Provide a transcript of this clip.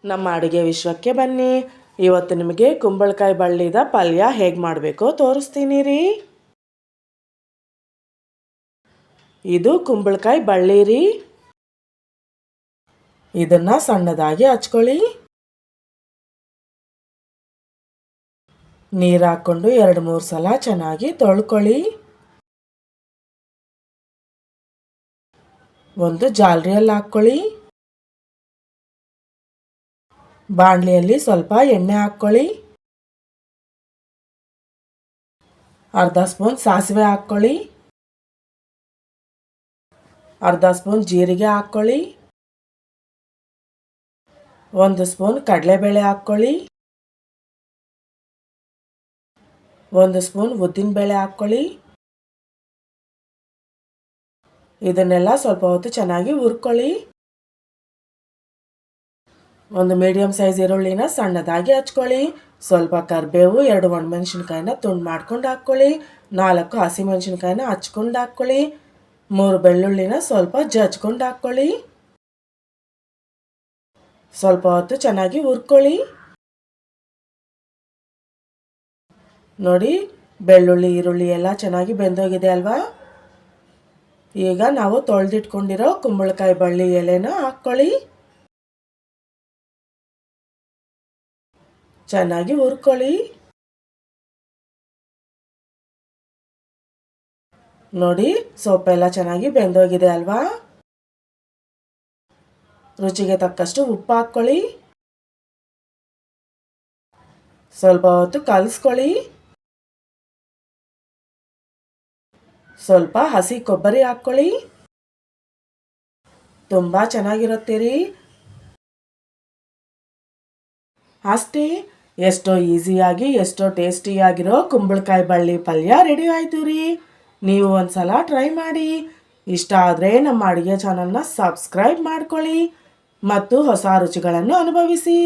ನಮ್ಮ ಅಡುಗೆ ವಿಶ್ವಕ್ಕೆ ಬನ್ನಿ. ಇವತ್ತು ನಿಮಗೆ ಕುಂಬಳಕಾಯಿ ಬಳ್ಳಿದ ಪಲ್ಯ ಹೇಗೆ ಮಾಡಬೇಕೋ ತೋರಿಸ್ತೀನಿ ರೀ. ಇದು ಕುಂಬಳಕಾಯಿ ಬಳ್ಳಿ ರೀ. ಇದನ್ನು ಸಣ್ಣದಾಗಿ ಹಚ್ಕೊಳ್ಳಿ. ನೀರು ಹಾಕ್ಕೊಂಡು 2-3 ಸಲ ಚೆನ್ನಾಗಿ ತೊಳ್ಕೊಳ್ಳಿ. ಒಂದು ಜಾಲರಿಯಲ್ಲಿ ಹಾಕ್ಕೊಳ್ಳಿ. ಬಾಣಲಿಯಲ್ಲಿ ಸ್ವಲ್ಪ ಎಣ್ಣೆ ಹಾಕ್ಕೊಳ್ಳಿ. ಅರ್ಧ ಸ್ಪೂನ್ ಸಾಸಿವೆ ಹಾಕ್ಕೊಳ್ಳಿ. ಅರ್ಧ ಸ್ಪೂನ್ ಜೀರಿಗೆ ಹಾಕ್ಕೊಳ್ಳಿ. 1 ಸ್ಪೂನ್ ಕಡಲೆಬೇಳೆ ಹಾಕ್ಕೊಳ್ಳಿ. 1 ಸ್ಪೂನ್ ಉದ್ದಿನಬೇಳೆ ಹಾಕ್ಕೊಳ್ಳಿ. ಇದನ್ನೆಲ್ಲ ಸ್ವಲ್ಪ ಹೊತ್ತು ಚೆನ್ನಾಗಿ ಹುರ್ಕೊಳ್ಳಿ. ಒಂದು ಮೀಡಿಯಂ ಸೈಜ್ ಈರುಳ್ಳಿನ ಸಣ್ಣದಾಗಿ ಹಚ್ಕೊಳ್ಳಿ. ಸ್ವಲ್ಪ ಕರಿಬೇವು, 2 ಒಣಮೆಣಸಿನ್ಕಾಯಿನ ತುಂಡು ಮಾಡ್ಕೊಂಡು ಹಾಕ್ಕೊಳ್ಳಿ. 4 ಹಸಿಮೆಣಸಿನ್ಕಾಯಿನ ಹಚ್ಕೊಂಡು ಹಾಕ್ಕೊಳ್ಳಿ. 3 ಬೆಳ್ಳುಳ್ಳಿನ ಸ್ವಲ್ಪ ಜಜ್ಕೊಂಡು ಹಾಕ್ಕೊಳ್ಳಿ. ಸ್ವಲ್ಪ ಹೊತ್ತು ಚೆನ್ನಾಗಿ ಹುರ್ಕೊಳ್ಳಿ. ನೋಡಿ, ಬೆಳ್ಳುಳ್ಳಿ ಈರುಳ್ಳಿ ಎಲ್ಲ ಚೆನ್ನಾಗಿ ಬೆಂದೋಗಿದೆ ಅಲ್ವಾ. ಈಗ ನಾವು ತೊಳೆದಿಟ್ಕೊಂಡಿರೋ ಕುಂಬಳಕಾಯಿ ಬಳ್ಳಿ ಎಲೆನ ಹಾಕ್ಕೊಳ್ಳಿ. ಚೆನ್ನಾಗಿ ಹುರ್ಕೊಳ್ಳಿ. ನೋಡಿ, ಸೊಪ್ಪೆಲ್ಲ ಚೆನ್ನಾಗಿ ಬೆಂದೋಗಿದೆ ಅಲ್ವಾ. ರುಚಿಗೆ ತಕ್ಕಷ್ಟು ಉಪ್ಪು ಹಾಕ್ಕೊಳ್ಳಿ. ಸ್ವಲ್ಪ ಹೊತ್ತು ಕಲಿಸ್ಕೊಳ್ಳಿ. ಸ್ವಲ್ಪ ಹಸಿ ಕೊಬ್ಬರಿ ಹಾಕ್ಕೊಳ್ಳಿ. ತುಂಬ ಚೆನ್ನಾಗಿರುತ್ತೆ ರೀ. ಅಷ್ಟೇ, ಎಷ್ಟೋ ಈಸಿಯಾಗಿ ಎಷ್ಟೋ ಟೇಸ್ಟಿಯಾಗಿರೋ ಕುಂಬಳಕಾಯಿ ಬಳ್ಳಿ ಪಲ್ಯ ರೆಡಿ ಆಯಿತು ರೀ. ನೀವು ಒಂದ್ಸಲ ಟ್ರೈ ಮಾಡಿ. ಇಷ್ಟ ಆದರೆ ನಮ್ಮ ಅಡುಗೆ ಚಾನಲ್ನ ಸಬ್ಸ್ಕ್ರೈಬ್ ಮಾಡ್ಕೊಳ್ಳಿ ಮತ್ತು ಹೊಸ ರುಚಿಗಳನ್ನು ಅನುಭವಿಸಿ.